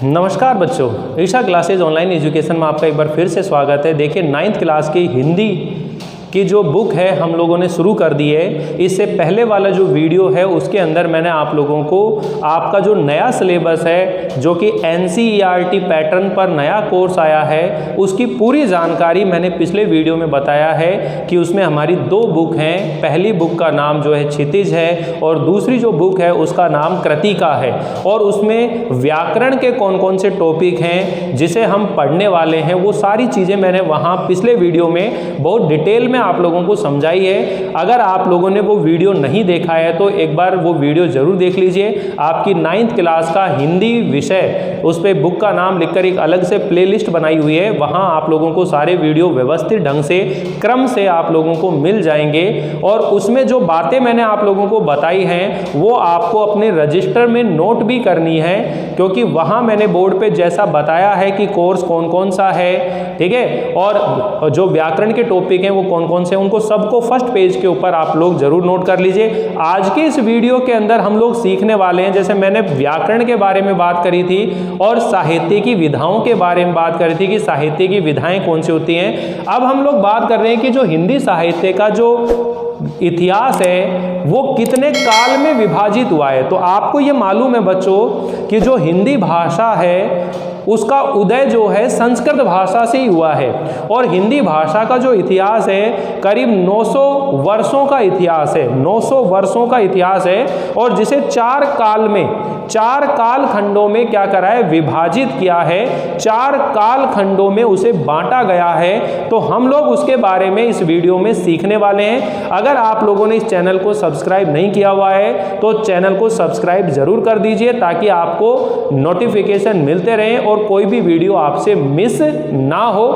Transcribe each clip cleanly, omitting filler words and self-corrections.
नमस्कार बच्चों, Isha classes online education में आपका एक बार फिर से स्वागत है। देखिए 9th क्लास की हिंदी की जो बुक है हम लोगों ने शुरू कर दी है। इससे पहले वाला जो वीडियो है उसके अंदर मैंने आप लोगों को आपका जो नया सिलेबस है जो कि NCERT पैटर्न पर नया कोर्स आया है उसकी पूरी जानकारी मैंने पिछले वीडियो में बताया है कि उसमें हमारी दो बुक हैं। पहली बुक का नाम जो है क्षितिज है और दूसरी जो बुक है उसका नाम कृतिका है। और उसमें व्याकरण के कौन कौन से टॉपिक हैं जिसे हम पढ़ने वाले हैं वो सारी चीज़ें मैंने वहाँ पिछले वीडियो में बहुत डिटेल में आप लोगों को समझाई है। अगर आप लोगों ने वो वीडियो नहीं देखा है तो एक बार वो वीडियो जरूर देख लीजिए। आपकी 9th क्लास का हिंदी विषय उस पर बुक का नाम लिखकर एक अलग से प्लेलिस्ट बनाई हुई है, वहाँ आप लोगों को सारे वीडियो व्यवस्थित ढंग से क्रम से आप लोगों को मिल जाएंगे। और उसमें जो बातें मैंने आप लोगों को बताई हैं वो आपको अपने रजिस्टर में नोट भी करनी है, क्योंकि वहाँ मैंने बोर्ड पे जैसा बताया है कि कोर्स कौन कौन सा है, ठीक है, और जो व्याकरण के टॉपिक हैं वो कौन कौन से, उनको सबको फर्स्ट पेज के ऊपर आप लोग जरूर नोट कर लीजिए। आज के इस वीडियो के अंदर हम लोग सीखने वाले हैं, जैसे मैंने व्याकरण के बारे में बात करी थी और साहित्य की विधाओं के बारे में बात करी थी कि साहित्य की विधाएं कौन सी होती हैं। अब हम लोग बात कर रहे हैं कि जो हिंदी साहित्य का जो इतिहास है वो कितने काल में विभाजित हुआ है। तो आपको ये मालूम है बच्चों कि जो हिंदी भाषा है उसका उदय जो है संस्कृत भाषा से ही हुआ है और हिंदी भाषा का जो इतिहास है करीब 900 वर्षों का इतिहास है, 900 वर्षों का इतिहास है। और जिसे चार काल खंडों में क्या करा है, विभाजित किया है, 4 काल खंडों में उसे बांटा गया है। तो हम लोग उसके बारे में इस वीडियो में सीखने वाले हैं। अगर आप लोगों ने इस चैनल को सब्सक्राइब नहीं किया हुआ है तो चैनल को सब्सक्राइब जरूर कर दीजिए ताकि आपको नोटिफिकेशन मिलते रहें और कोई भी वीडियो आपसे मिस ना हो,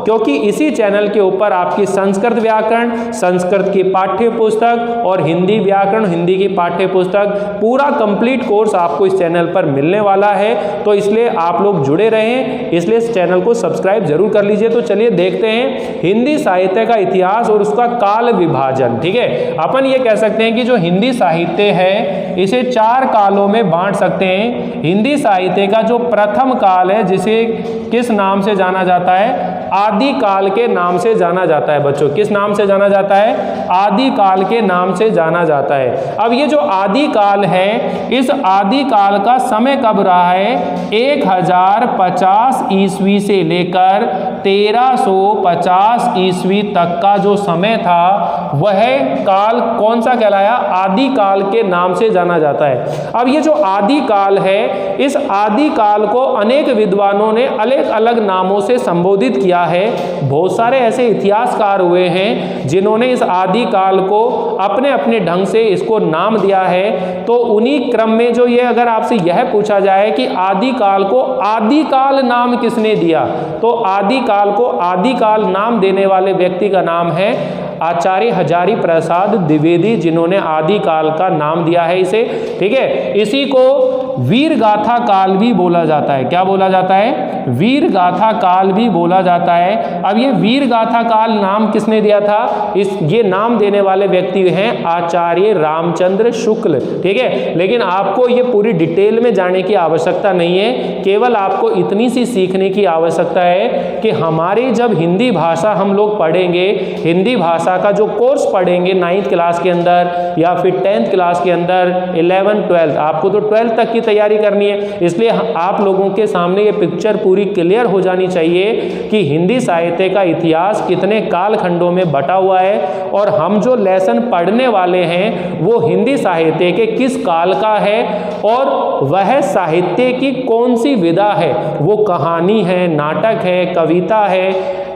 क्योंकि इसी चैनल के ऊपर आपकी संस्कृत व्याकरण, संस्कृत की पाठ्य पुस्तक और हिंदी व्याकरण, हिंदी की पाठ्य पुस्तक पूरा कंप्लीट कोर्स आपको इस चैनल पर मिलने वाला है। तो इसलिए आप लोग जुड़े रहें, इसलिए इस चैनल को सब्सक्राइब जरूर कर लीजिए। तो चलिए देखते हैं हिंदी साहित्य का इतिहास और उसका काल विभाजन। ठीक है, अपन ये कह सकते हैं कि जो हिंदी साहित्य है इसे 4 कालों में बांट सकते हैं। हिंदी साहित्य का जो प्रथम काल है जिसे किस नाम से जाना जाता है, आदि काल के नाम से जाना जाता है। बच्चों किस नाम से जाना जाता है, आदि काल के नाम से जाना जाता है। अब ये जो आदि काल है इस आदि काल का समय कब रहा है, 1050 ईस्वी से लेकर 1350 ईस्वी तक का जो समय था वह काल कौन सा कहलाया, आदि काल के नाम से जाना जाता है। अब ये जो आदि काल है इस आदि काल को अनेक विद्वानों ने अलग अलग नामों से संबोधित किया है। बहुत सारे ऐसे इतिहासकार हुए हैं जिन्होंने इस आदि काल को अपने अपने ढंग से इसको नाम दिया है। तो उन्हीं क्रम में जो ये अगर आपसे यह पूछा जाए कि आदि काल को आदि काल नाम किसने दिया, तो आदि काल को आदि काल नाम देने वाले व्यक्ति का नाम है आचार्य हजारी प्रसाद द्विवेदी, जिन्होंने आदि काल का नाम दिया है इसे। ठीक है, इसी को वीर गाथा काल भी बोला जाता है। क्या बोला जाता है, वीर गाथा काल भी बोला जाता है। अब ये वीर गाथा काल नाम किसने दिया था, ये नाम देने वाले व्यक्ति हैं आचार्य रामचंद्र शुक्ल। ठीक है, लेकिन आपको ये पूरी डिटेल में जाने की आवश्यकता नहीं है, केवल आपको इतनी सी सीखने की आवश्यकता है कि हमारी जब हिंदी भाषा हम लोग पढ़ेंगे, हिंदी भाषा का जो कोर्स पढ़ेंगे 9th क्लास के अंदर या फिर 10th क्लास के अंदर, 11, 12, आपको तो 12 तक की तैयारी करनी है, इसलिए आप लोगों के सामने ये पिक्चर पूरी क्लियर हो जानी चाहिए कि हिंदी साहित्य का इतिहास कितने काल खंडों में बटा हुआ है और हम जो लेसन पढ़ने वाले हैं वो हिंदी साहित्य के किस काल का है और वह साहित्य की कौन सी विधा है, वो कहानी है, नाटक है, कविता है,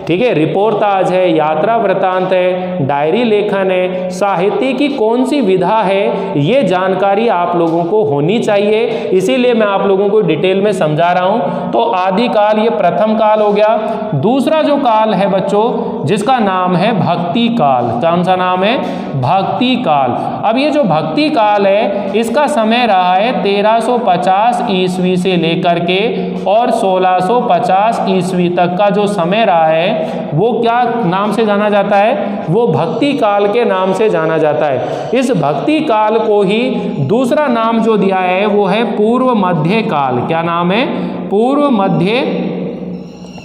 ठीक है, रिपोर्टाज है, यात्रा वृत्तांत है, डायरी लेखन है, साहित्य की कौन सी विधा है, ये जानकारी आप लोगों को होनी चाहिए। इसीलिए मैं आप लोगों को डिटेल में समझा रहा हूं। तो आदि काल ये प्रथम काल हो गया। दूसरा जो काल है बच्चों जिसका नाम है भक्ति काल। कौन सा नाम है, भक्ति काल। अब ये जो भक्ति काल है इसका समय रहा है 1350 ईस्वी से लेकर के और 1650 ईस्वी तक का जो समय रहा है वो क्या नाम से जाना जाता है? वो भक्ति काल के नाम से जाना जाता है। इस भक्ति काल को ही दूसरा नाम जो दिया है वो है पूर्व मध्य काल। क्या नाम है? पूर्व मध्य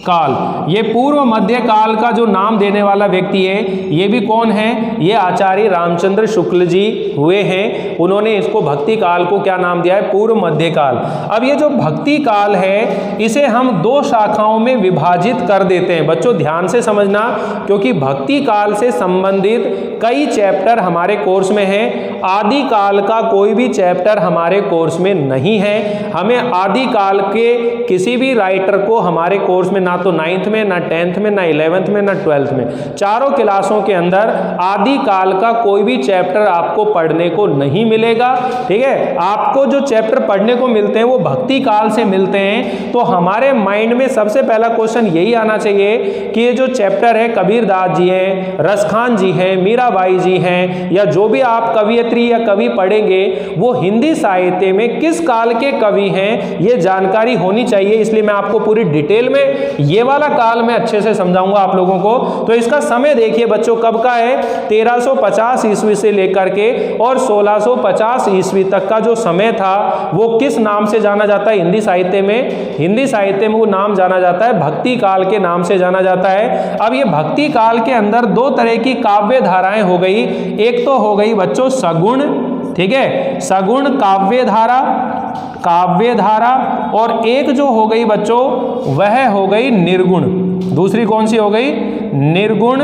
काल। ये पूर्व मध्य काल का जो नाम देने वाला व्यक्ति है ये भी कौन है? ये आचार्य रामचंद्र शुक्ल जी हुए हैं। उन्होंने इसको भक्ति काल को क्या नाम दिया है? पूर्व मध्य काल। अब ये जो भक्ति काल है इसे हम दो शाखाओं में विभाजित कर देते हैं। बच्चों ध्यान से समझना, क्योंकि भक्ति काल से संबंधित कई चैप्टर हमारे कोर्स में हैं। आदि काल का कोई भी चैप्टर हमारे कोर्स में नहीं है। हमें आदि काल के किसी भी राइटर को हमारे कोर्स में ना तो 9th में, ना 10th में, ना 11th में, ना 12th में, चारों क्लासों के अंदर आदि काल का कोई भी चैप्टर आपको पढ़ने को नहीं मिलेगा। ठीक है, आपको जो चैप्टर पढ़ने को मिलते हैं वो भक्ति काल से मिलते हैं। तो हमारे माइंड में सबसे पहला क्वेश्चन यही आना चाहिए कि ये जो चैप्टर है कबीर दास जी हैं, रसखान जी हैं, मीराबाई जी हैं, या जो भी आप कवियत्री या कवि पढ़ेंगे वो हिंदी साहित्य में किस काल के कवि हैं ये जानकारी होनी चाहिए। इसलिए मैं आपको पूरी डिटेल में ये वाला काल में अच्छे से समझाऊंगा आप लोगों को। तो इसका समय देखिए बच्चों कब का है? 1350 ईस्वी से लेकर के और 1650 ईस्वी तक का जो समय था वो किस नाम से जाना जाता है हिंदी साहित्य में? हिंदी साहित्य में वो नाम जाना जाता है भक्ति काल के नाम से जाना जाता है। अब ये भक्ति काल के अंदर दो तरह की काव्य धाराएं हो गई। एक तो हो गई बच्चों सगुण, ठीक है, सगुण काव्य धारा, और एक जो हो गई बच्चों वह हो गई निर्गुण। दूसरी कौन सी हो गई? निर्गुण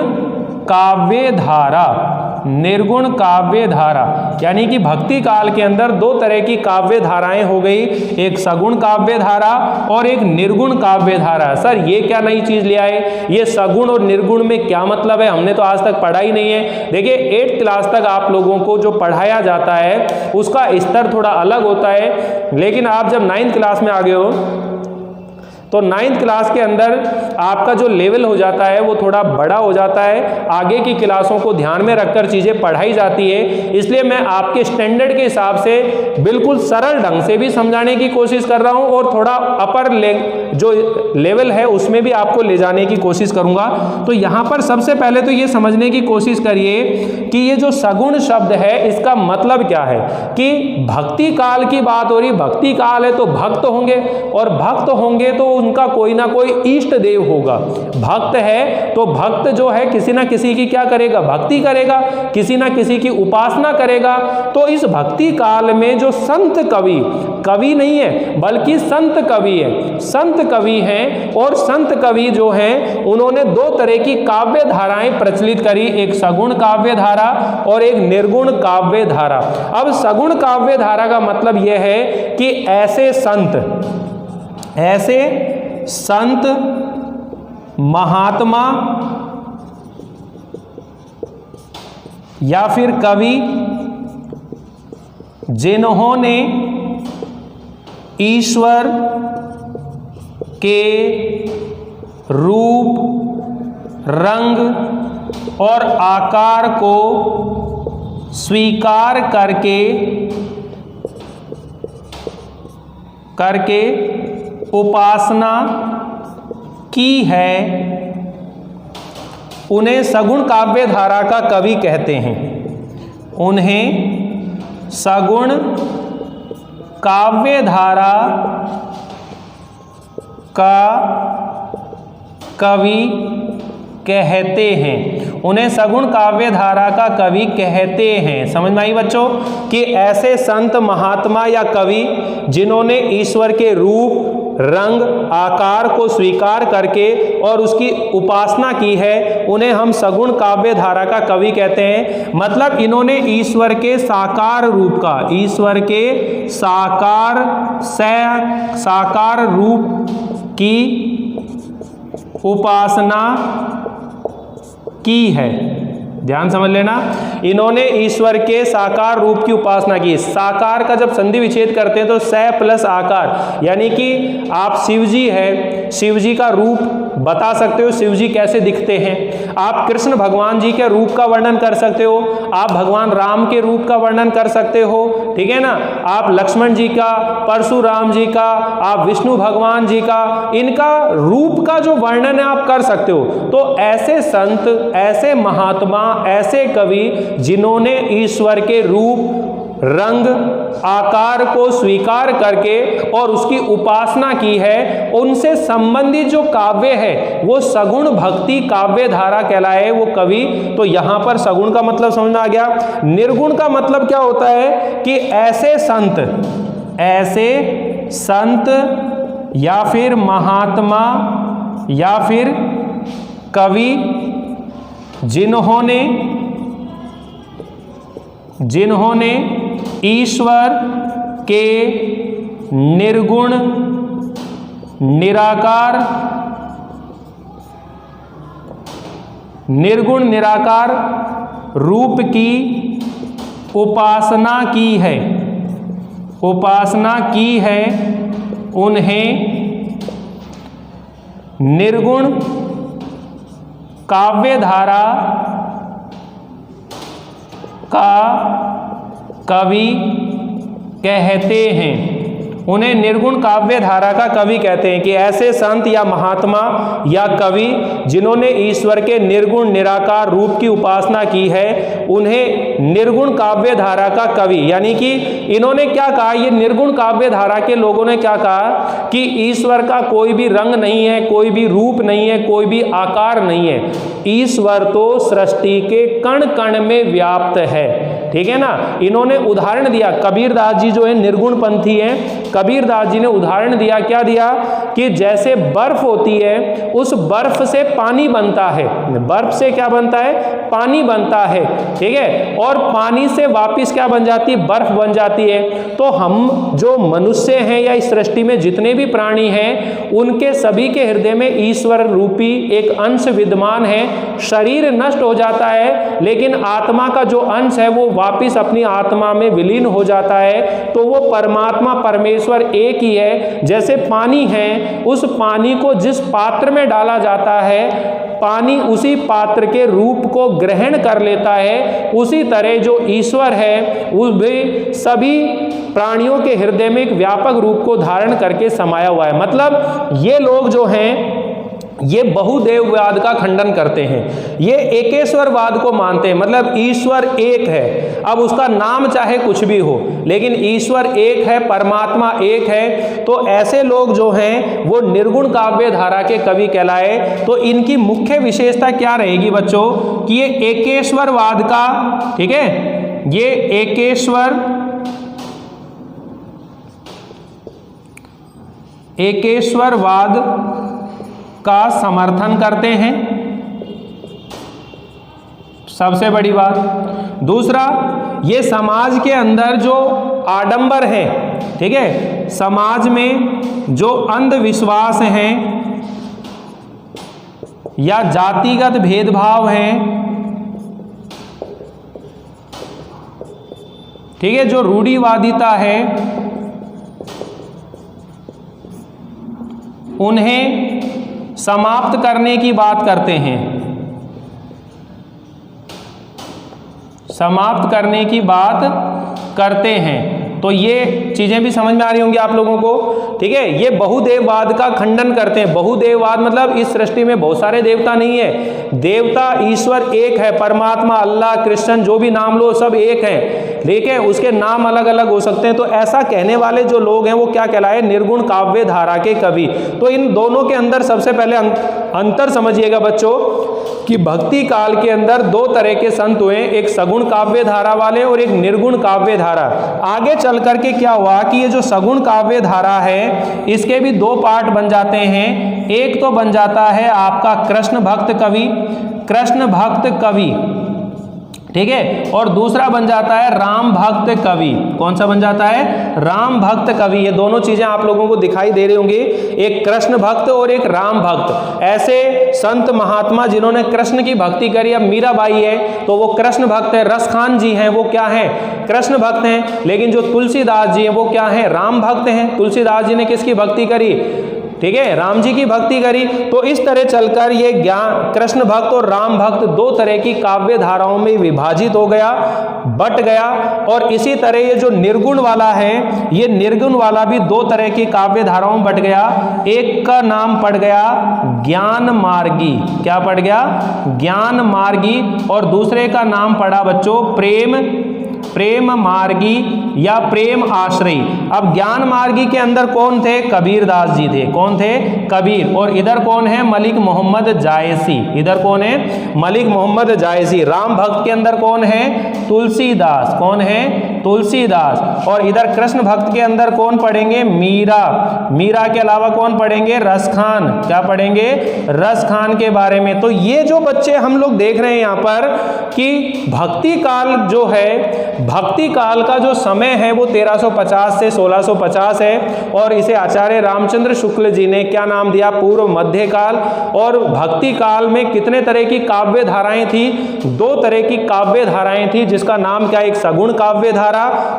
काव्य धारा। निर्गुण काव्य धारा यानी कि भक्ति काल के अंदर दो तरह की काव्य धाराएं हो गई, एक सगुण काव्य धारा और एक निर्गुण काव्य धारा। सर ये क्या नई चीज ले आए? ये सगुण और निर्गुण में क्या मतलब है? हमने तो आज तक पढ़ा ही नहीं है। देखिए 8th क्लास तक आप लोगों को जो पढ़ाया जाता है उसका स्तर थोड़ा अलग होता है, लेकिन आप जब 9th क्लास में आ गए हो तो 9th क्लास के अंदर आपका जो लेवल हो जाता है वो थोड़ा बड़ा हो जाता है। आगे की क्लासों को ध्यान में रखकर चीज़ें पढ़ाई जाती है। इसलिए मैं आपके स्टैंडर्ड के हिसाब से बिल्कुल सरल ढंग से भी समझाने की कोशिश कर रहा हूँ और थोड़ा अपर जो लेवल है उसमें भी आपको ले जाने की कोशिश करूँगा। तो यहाँ पर सबसे पहले तो ये समझने की कोशिश करिए कि ये जो सगुण शब्द है इसका मतलब क्या है। कि भक्ति काल की बात हो रही, भक्ति काल है तो भक्त होंगे, और भक्त होंगे तो उनका कोई ना कोई इष्ट देव होगा। भक्त है तो भक्त जो है किसी ना किसी की क्या करेगा? भक्ति करेगा, किसी ना किसी की उपासना करेगा। तो इस भक्ति काल में जो संत कवि, कवि नहीं है बल्कि संत कवि है, संत कवि हैं, और संत कवि जो हैं उन्होंने दो तरह की काव्य धाराएं प्रचलित करी, एक सगुण काव्य धारा और एक निर्गुण काव्य धारा। अब सगुण काव्य धारा का मतलब यह है कि ऐसे संत महात्मा या फिर कवि जिन्होंने ईश्वर के रूप, रंग और आकार को स्वीकार करके उपासना की है, उन्हें सगुण काव्य धारा का कवि कहते हैं। उन्हें सगुण काव्य धारा का कवि कहते हैं। उन्हें सगुण काव्य धारा का कवि कहते हैं। समझ में आई बच्चों? कि ऐसे संत महात्मा या कवि जिन्होंने ईश्वर के रूप, रंग, आकार को स्वीकार करके और उसकी उपासना की है, उन्हें हम सगुण काव्य धारा का कवि कहते हैं। मतलब इन्होंने ईश्वर के साकार रूप का, ईश्वर के साकार रूप की उपासना की है। ध्यान समझ लेना, इन्होंने ईश्वर के साकार रूप की उपासना की। साकार का जब संधि विच्छेद करते हैं तो स प्लस आकार, यानी कि आप शिव जी है, शिव जी का रूप बता सकते हो शिव जी कैसे दिखते हैं, आप कृष्ण भगवान जी के रूप का वर्णन कर सकते हो, आप भगवान राम के रूप का वर्णन कर सकते हो, ठीक है ना, आप लक्ष्मण जी का, परशुराम जी का, आप विष्णु भगवान जी का, इनका रूप का जो वर्णन है आप कर सकते हो। तो ऐसे संत, ऐसे महात्मा, ऐसे कवि जिन्होंने ईश्वर के रूप, रंग, आकार को स्वीकार करके और उसकी उपासना की है, उनसे संबंधित जो काव्य है वो सगुण भक्ति काव्य धारा कहलाए वो कवि। तो यहां पर सगुण का मतलब समझ में आ गया। निर्गुण का मतलब क्या होता है कि ऐसे संत या फिर महात्मा या फिर कवि जिन्होंने ईश्वर के निर्गुण निराकार रूप की उपासना की है, उन्हें निर्गुण काव्य धारा का कवि कहते हैं। उन्हें निर्गुण काव्य धारा का कवि कहते हैं कि ऐसे संत या महात्मा या कवि जिन्होंने ईश्वर के निर्गुण निराकार रूप की उपासना की है, उन्हें निर्गुण काव्य धारा का कवि, यानी कि इन्होंने क्या कहा, ये निर्गुण काव्य धारा के लोगों ने क्या कहा कि ईश्वर का कोई भी रंग नहीं है, कोई भी रूप नहीं है, कोई भी आकार नहीं है, ईश्वर तो सृष्टि के कण कण में व्याप्त है, ठीक है ना। इन्होंने उदाहरण दिया, कबीरदास जी जो है निर्गुण पंथी हैं, कबीरदास जी ने उदाहरण दिया, क्या दिया कि जैसे बर्फ होती है, उस बर्फ से पानी बनता है, बर्फ से क्या बनता है, पानी बनता है, ठीक है, और पानी से वापस क्या बन जाती है, बर्फ बन जाती है। तो हम जो मनुष्य हैं या इस सृष्टि में जितने भी प्राणी हैं, उनके सभी के हृदय में ईश्वर रूपी एक अंश विद्यमान है। शरीर नष्ट हो जाता है, लेकिन आत्मा का जो अंश है वो वापस अपनी आत्मा में विलीन हो जाता है। तो वो परमात्मा परमेश्वर एक ही है। जैसे पानी है, उस पानी को जिस पात्र में डाला जाता है, पानी उसी पात्र के रूप को ग्रहण कर लेता है। उसी तरह जो ईश्वर है वो भी सभी प्राणियों के हृदय में एक व्यापक रूप को धारण करके समाया हुआ है। मतलब ये लोग जो हैं ये बहुदेववाद का खंडन करते हैं, ये एकेश्वरवाद को मानते हैं, मतलब ईश्वर एक है। अब उसका नाम चाहे कुछ भी हो, लेकिन ईश्वर एक है, परमात्मा एक है। तो ऐसे लोग जो हैं वो निर्गुण काव्य धारा के कवि कहलाए। तो इनकी मुख्य विशेषता क्या रहेगी बच्चों कि ये एकेश्वरवाद का, ठीक है, ये एकेश्वरवाद का समर्थन करते हैं, सबसे बड़ी बात। दूसरा, ये समाज के अंदर जो आडंबर है, ठीक है, समाज में जो अंधविश्वास हैं या जातिगत भेदभाव हैं, ठीक है, जो रूढ़िवादिता है, उन्हें समाप्त करने की बात करते हैं, समाप्त करने की बात करते हैं। तो ये चीजें भी समझ में आ रही होंगी आप लोगों को, ठीक है। ये बहुदेववाद का खंडन करते हैं। बहुदेववाद मतलब इस सृष्टि में बहुत सारे देवता नहीं है, देवता ईश्वर एक है, परमात्मा, अल्लाह, कृष्ण, जो भी नाम लो सब एक है, लेकिन उसके नाम अलग अलग हो सकते हैं। तो ऐसा कहने वाले जो लोग हैं वो क्या कहलाए, निर्गुण काव्य धारा के कवि। तो इन दोनों के अंदर सबसे पहले अंतर समझिएगा बच्चों कि भक्ति काल के अंदर दो तरह के संत हुए, एक सगुण काव्य धारा वाले और एक निर्गुण काव्य धारा। आगे चल करके क्या हुआ कि ये जो सगुण काव्य धारा है इसके भी दो पार्ट बन जाते हैं। एक तो बन जाता है आपका कृष्ण भक्त कवि, ठीक है, और दूसरा बन जाता है राम भक्त कवि। कौन सा बन जाता है, राम भक्त कवि। ये दोनों चीजें आप लोगों को दिखाई दे रही होंगी, एक कृष्ण भक्त और एक राम भक्त। ऐसे संत महात्मा जिन्होंने कृष्ण की भक्ति करी, अब मीराबाई है तो वो कृष्ण भक्त है, रसखान जी हैं वो क्या हैं, कृष्ण भक्त हैं। लेकिन जो तुलसीदास जी हैं वो क्या हैं, राम भक्त हैं। तुलसीदास जी ने किसकी भक्ति करी, ठीक है, राम जी की भक्ति करी। तो इस तरह चलकर ये ज्ञान कृष्ण भक्त और राम भक्त दो तरह की काव्य धाराओं में विभाजित हो गया, बट गया। और इसी तरह ये जो निर्गुण वाला है, ये निर्गुण वाला भी दो तरह की काव्य धाराओं में बट गया। एक का नाम पड़ गया ज्ञान मार्गी, क्या पड़ गया? ज्ञान मार्गी। और दूसरे का नाम पड़ा बच्चों प्रेम मार्गी या प्रेम आश्रयी। अब ज्ञान मार्गी के अंदर कौन थे? कबीरदास जी थे। कौन थे? कबीर। और इधर कौन है? मलिक मोहम्मद जायसी। इधर कौन है? मलिक मोहम्मद जायसी। राम भक्त के अंदर कौन है? तुलसीदास। कौन है? तुलसीदास। और इधर कृष्ण भक्त के अंदर कौन पढ़ेंगे? मीरा। मीरा के अलावा कौन पढ़ेंगे? रसखान। क्या पढ़ेंगे? रसखान के बारे में। तो ये जो बच्चे हम लोग देख रहे हैं यहाँ पर कि भक्ति काल जो है, भक्ति काल का जो समय है वो 1350 से 1650 है। और इसे आचार्य रामचंद्र शुक्ल जी ने क्या नाम दिया? पूर्व मध्य काल। और भक्ति काल में कितने तरह की काव्य धाराएं थी? दो तरह की काव्य धाराएं थी, जिसका नाम क्या है? एक सगुण काव्य धारा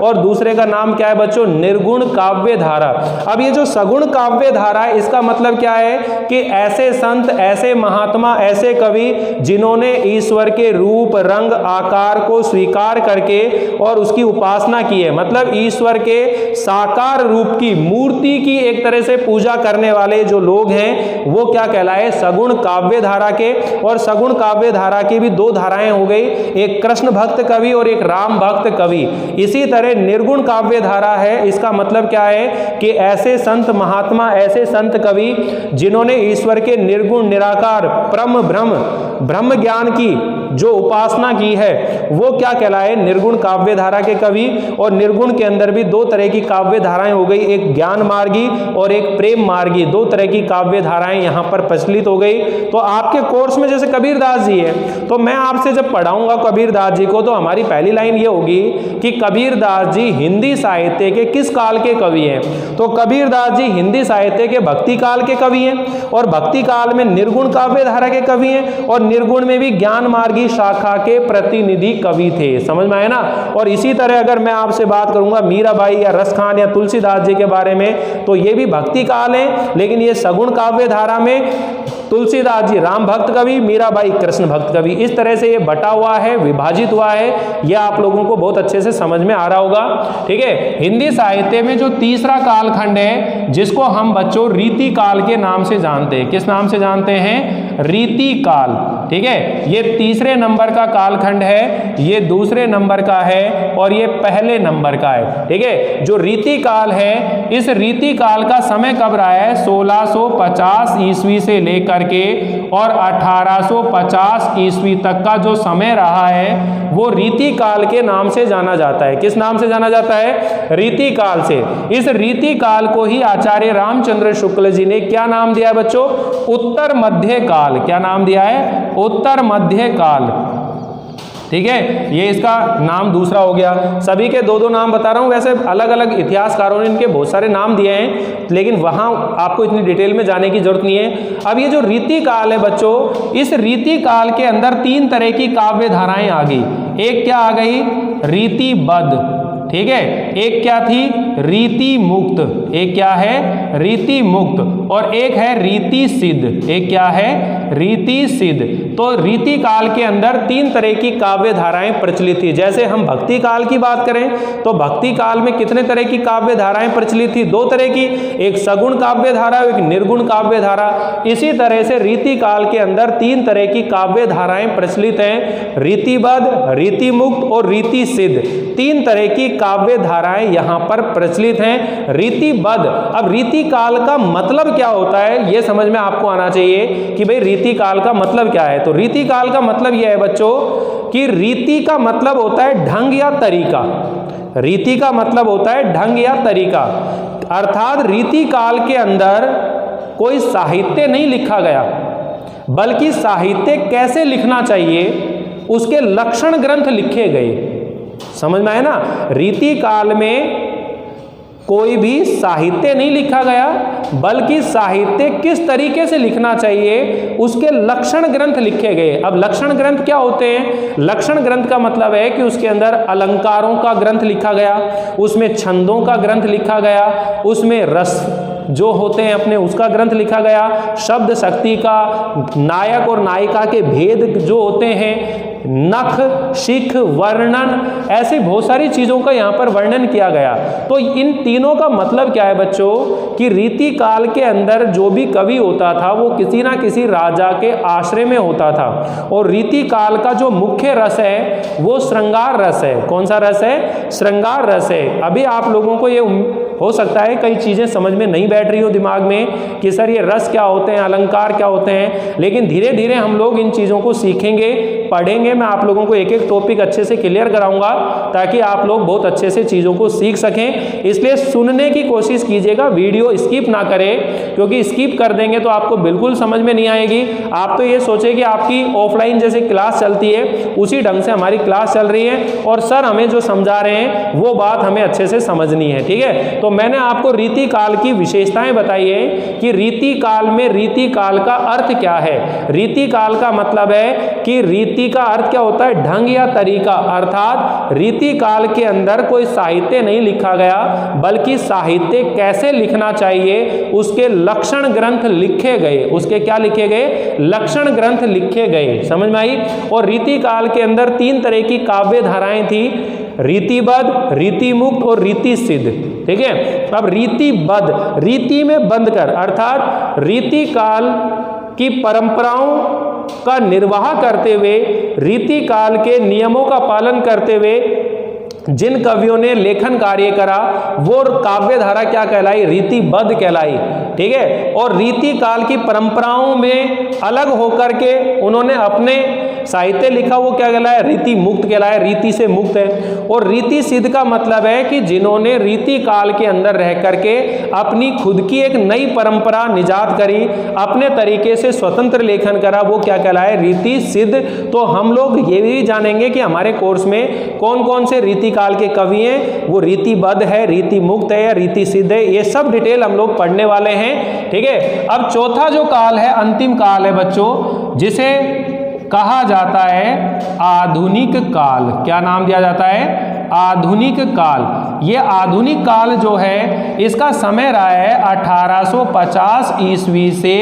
और दूसरे का नाम क्या है बच्चों? निर्गुण काव्य धारा। अब ये जो सगुण काव्य धारा है, इसका मतलब क्या है कि ऐसे संत, ऐसे महात्मा, ऐसे कवि जिन्होंने ईश्वर के रूप, रंग, आकार को स्वीकार करके और उसकी उपासना की है, मतलब ईश्वर के साकार रूप की, मूर्ति की एक तरह से पूजा करने वाले जो लोग हैं, वो क्या कहलाए? सगुण काव्य धारा के। और सगुण काव्य धारा की भी दो धाराएं हो गई, एक कृष्ण भक्त कवि और एक राम भक्त कवि। इसी तरह निर्गुण काव्य धारा है, इसका मतलब क्या है कि ऐसे संत महात्मा, ऐसे संत कवि जिन्होंने ईश्वर के निर्गुण, निराकार, ब्रह्म ज्ञान की जो उपासना की है, वो क्या कहलाए? निर्गुण काव्य धारा के कवि। और निर्गुण के अंदर भी दो तरह की काव्य धाराएं हो गई, एक ज्ञान मार्गी और एक प्रेम मार्गी। दो तरह की काव्य धाराएं यहां पर प्रचलित हो गई। तो आपके कोर्स में जैसे कबीरदास जी है, तो मैं आपसे जब पढ़ाऊंगा कबीरदास जी को, तो हमारी पहली लाइन ये होगी कि कबीरदास जी हिंदी साहित्य के किस काल के कवि हैं? तो कबीरदास जी हिंदी साहित्य के भक्ति काल के कवि हैं, और भक्ति काल में निर्गुण काव्य धारा के कवि हैं, और निर्गुण में भी ज्ञान मार्गी शाखा के प्रतिनिधि कवि थे। समझ में आया ना? और इसी तरह अगर मैं आपसे बात करूंगा मीराबाई या रसखान या तुलसीदास जी के बारे में, तो ये भी भक्ति काल है, लेकिन ये सगुण काव्य धारा में तुलसीदास जी राम भक्त कवि, मीराबाई कृष्ण भक्त कवि। इस तरह से ये बटा हुआ है, विभाजित हुआ है। यह आप लोगों को बहुत अच्छे से समझ में आ रहा होगा। ठीक है, हिंदी साहित्य में जो तीसरा कालखंड है, जिसको हम बच्चों रीति काल के नाम से जानते हैं। किस नाम से जानते हैं? रीति काल। ठीक है, ये तीसरे नंबर का कालखंड है, ये दूसरे नंबर का है, और ये पहले नंबर का है। ठीक है, जो रीति काल है, इस रीति काल का समय कब रहा है? 1650 ईस्वी से लेकर के और 1850 ईस्वी तक का जो समय रहा है, वो रीति काल के नाम से जाना जाता है। किस नाम से जाना जाता है? रीति काल से। इस रीति काल को ही आचार्य रामचंद्र शुक्ल जी ने क्या नाम दिया है बच्चों? उत्तर मध्य काल। क्या नाम दिया है? उत्तर मध्य काल। ठीक है, ये इसका नाम दूसरा हो गया। सभी के दो दो नाम बता रहा हूँ, वैसे अलग अलग इतिहासकारों ने इनके बहुत सारे नाम दिए हैं, लेकिन वहाँ आपको इतनी डिटेल में जाने की जरूरत नहीं है। अब ये जो रीति काल है बच्चों, इस रीति काल के अंदर तीन तरह की काव्य धाराएं आ गई। एक क्या आ गई? रीतिबद्ध। ठीक है, एक क्या थी? रीति मुक्त। एक क्या है? रीति मुक्त। और एक है रीति सिद्ध। एक क्या है? रीति सिद्ध। तो रीति काल के अंदर तीन तरह की काव्य धाराएं प्रचलित थी। जैसे हम भक्ति काल की बात करें, तो भक्ति काल में कितने तरह की काव्य धाराएं प्रचलित थी? दो तरह की, एक सगुण काव्य धारा, एक निर्गुण काव्य धारा। इसी तरह से रीति काल के अंदर तीन तरह की काव्य धाराएं प्रचलित हैं, रीतिबद्ध, रीति मुक्त और रीति सिद्ध। तीन तरह की काव्य धाराएं यहां पर प्रचलित हैं। रीतिबद्ध, अब रीति काल का मतलब क्या होता है, यह समझ में आपको आना चाहिए कि भाई रीति काल का मतलब क्या है। तो रीति काल का मतलब यह है बच्चों कि रीति का मतलब होता है ढंग या तरीका। रीति का मतलब होता है ढंग या तरीका, अर्थात रीति काल के अंदर कोई साहित्य नहीं लिखा गया, बल्कि साहित्य कैसे लिखना चाहिए उसके लक्षण ग्रंथ लिखे गए। समझ में आया ना? रीति काल में कोई भी साहित्य नहीं लिखा गया, बल्कि साहित्य किस तरीके से लिखना चाहिए उसके लक्षण ग्रंथ लिखे गए। अब लक्षण ग्रंथ क्या होते हैं? लक्षण ग्रंथ का मतलब है कि उसके अंदर अलंकारों का ग्रंथ लिखा गया, उसमें छंदों का ग्रंथ लिखा गया, उसमें रस जो होते हैं अपने, उसका ग्रंथ लिखा गया। शब्द शक्ति का, नायक और नायिका के भेद जो होते हैं, नख, शिख, वर्णन, ऐसे बहुत सारी चीज़ों का यहाँ पर वर्णन किया गया। तो इन तीनों का मतलब क्या है बच्चों कि रीति काल के अंदर जो भी कवि होता था वो किसी ना किसी राजा के आश्रय में होता था। और रीति काल का जो मुख्य रस है वो श्रृंगार रस है। कौन सा रस है? श्रृंगार रस है। अभी आप लोगों को ये हो सकता है कई चीज़ें समझ में नहीं बैठ रही हो दिमाग में कि सर ये रस क्या होते हैं, अलंकार क्या होते हैं, लेकिन धीरे धीरे हम लोग इन चीज़ों को सीखेंगे, पढ़ेंगे। मैं आप लोगों को एक एक टॉपिक अच्छे से क्लियर कराऊंगा ताकि आप लोग बहुत अच्छे से चीज़ों को सीख सकें। इसलिए सुनने की कोशिश कीजिएगा, वीडियो स्किप ना करें, क्योंकि स्किप कर देंगे तो आपको बिल्कुल समझ में नहीं आएगी। आप तो ये सोचें कि आपकी ऑफलाइन जैसे क्लास चलती है उसी ढंग से हमारी क्लास चल रही है और सर हमें जो समझा रहे हैं वो बात हमें अच्छे से समझनी है। ठीक है, तो मैंने आपको रीति काल की विशेषताएं बताई है कि रीति काल में रीति काल का अर्थ क्या है। रीति काल का मतलब है कि रीति का अर्थ क्या होता है? ढंग या तरीका। अर्थात रीति काल के अंदर कोई साहित्य नहीं लिखा गया, बल्कि साहित्य कैसे लिखना चाहिए उसके लक्षण ग्रंथ लिखे गए। उसके क्या लिखे गए? लक्षण ग्रंथ लिखे गए। समझ में आई? और रीति काल के अंदर 3 तरह की काव्य धाराएं थी, रीतिबद्ध, रीतिमुक्त और रीति सिद्ध। ठीक है, अब रीतिबद्ध, रीति में बंद कर, अर्थात रीति काल की परंपराओं का निर्वाह करते हुए, रीति काल के नियमों का पालन करते हुए जिन कवियों ने लेखन कार्य करा वो काव्य धारा क्या कहलाई? रीतिबद्ध कहलाई। ठीक है, और रीति काल की परंपराओं में अलग होकर के उन्होंने अपने साहित्य लिखा, वो क्या कहलाया? रीति मुक्त कहलाया, रीति से मुक्त है। और रीति सिद्ध का मतलब है कि जिन्होंने रीति काल के अंदर रह करके अपनी खुद की एक नई परंपरा निजात करी, अपने तरीके से स्वतंत्र लेखन करा, वो क्या कहलाया? रीति सिद्ध। तो हम लोग ये भी जानेंगे कि हमारे कोर्स में कौन कौन से रीति काल के कवि हैं, वो रीतिबद्ध है, रीति मुक्त है या रीति सिद्ध है, ये सब डिटेल हम लोग पढ़ने वाले हैं। ठीक है, अब चौथा जो काल है, अंतिम काल है बच्चों, जिसे कहा जाता है आधुनिक काल। क्या नाम दिया जाता है? आधुनिक काल। ये आधुनिक काल जो है इसका समय रहा है 1850 ईस्वी से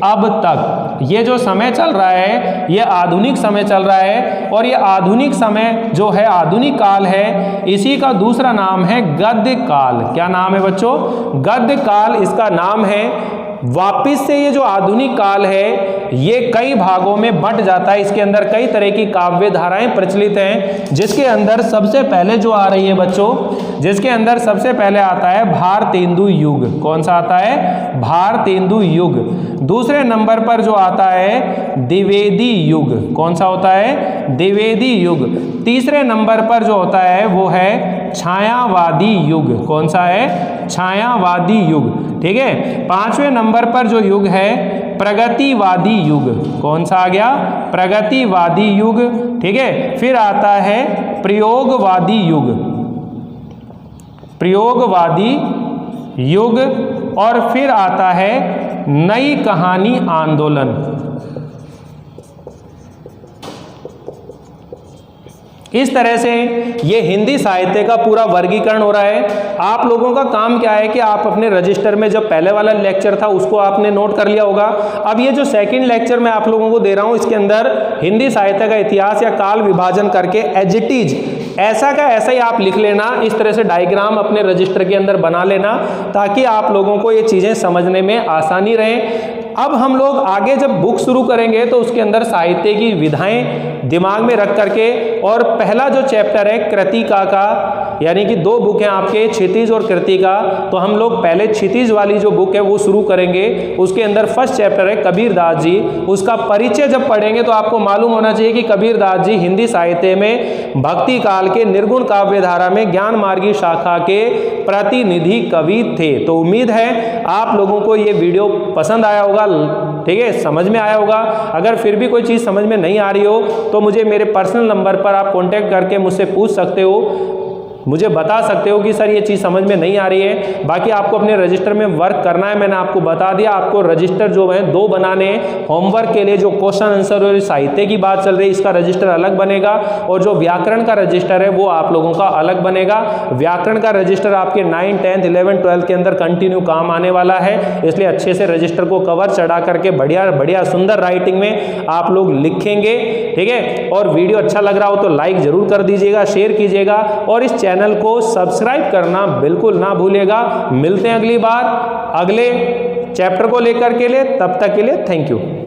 अब तक। ये जो समय चल रहा है ये आधुनिक समय चल रहा है, और ये आधुनिक समय जो है, आधुनिक काल है, इसी का दूसरा नाम है गद्य काल। क्या नाम है बच्चों? गद्य काल इसका नाम है। वापिस से ये जो आधुनिक काल है ये कई भागों में बंट जाता है। इसके अंदर कई तरह की काव्य धाराएं प्रचलित हैं, जिसके अंदर सबसे पहले जो आ रही है बच्चों, जिसके अंदर सबसे पहले आता है भारतेंदु युग। कौन सा आता है? भारतेंदु युग। दूसरे नंबर पर जो आता है द्विवेदी युग। कौन सा होता है? द्विवेदी युग। तीसरे नंबर पर जो होता है वो है छायावादी युग। कौन सा है? छायावादी युग। ठीक है, 5वें नंबर पर जो युग है प्रगतिवादी युग। कौन सा आ गया? प्रगतिवादी युग। ठीक है, फिर आता है प्रयोगवादी युग, प्रयोगवादी युग। और फिर आता है नई कहानी आंदोलन। इस तरह से ये हिंदी साहित्य का पूरा वर्गीकरण हो रहा है। आप लोगों का काम क्या है कि आप अपने रजिस्टर में जब पहले वाला लेक्चर था उसको आपने नोट कर लिया होगा। अब ये जो सेकंड लेक्चर मैं आप लोगों को दे रहा हूँ इसके अंदर हिंदी साहित्य का इतिहास या काल विभाजन करके एज इट इज ऐसा का ऐसा ही आप लिख लेना। इस तरह से डायग्राम अपने रजिस्टर के अंदर बना लेना ताकि आप लोगों को ये चीज़ें समझने में आसानी रहे। अब हम लोग आगे जब बुक शुरू करेंगे तो उसके अंदर साहित्य की विधाएं दिमाग में रख करके, और पहला जो चैप्टर है कृतिका का, यानी कि 2 बुक हैं आपके, क्षितिज और कृतिका, तो हम लोग पहले क्षितिज वाली जो बुक है वो शुरू करेंगे। उसके अंदर फर्स्ट चैप्टर है कबीरदास जी। उसका परिचय जब पढ़ेंगे तो आपको मालूम होना चाहिए कि कबीरदास जी हिंदी साहित्य में भक्ति काल के निर्गुण काव्य धारा में ज्ञान मार्गी शाखा के प्रतिनिधि कवि थे। तो उम्मीद है आप लोगों को ये वीडियो पसंद आया होगा, ठीक है, समझ में आया होगा। अगर फिर भी कोई चीज़ समझ में नहीं आ रही हो तो मुझे मेरे पर्सनल नंबर पर आप कांटेक्ट करके मुझसे पूछ सकते हो। मुझे बता सकते हो कि सर ये चीज़ समझ में नहीं आ रही है। बाकी आपको अपने रजिस्टर में वर्क करना है, मैंने आपको बता दिया। आपको रजिस्टर जो है 2 बनाने हैं। होमवर्क के लिए जो क्वेश्चन आंसर और साहित्य की बात चल रही है, इसका रजिस्टर अलग बनेगा, और जो व्याकरण का रजिस्टर है वो आप लोगों का अलग बनेगा। व्याकरण का रजिस्टर आपके 9, 10, 11, 12 के अंदर कंटिन्यू काम आने वाला है, इसलिए अच्छे से रजिस्टर को कवर चढ़ा करके बढ़िया बढ़िया सुंदर राइटिंग में आप लोग लिखेंगे, ठीक है। और वीडियो अच्छा लग रहा हो तो लाइक जरूर कर दीजिएगा, शेयर कीजिएगा, और इस चैनल को सब्सक्राइब करना बिल्कुल ना भूलिएगा। मिलते हैं अगली बार अगले चैप्टर को लेकर के लिए, तब तक के लिए थैंक यू।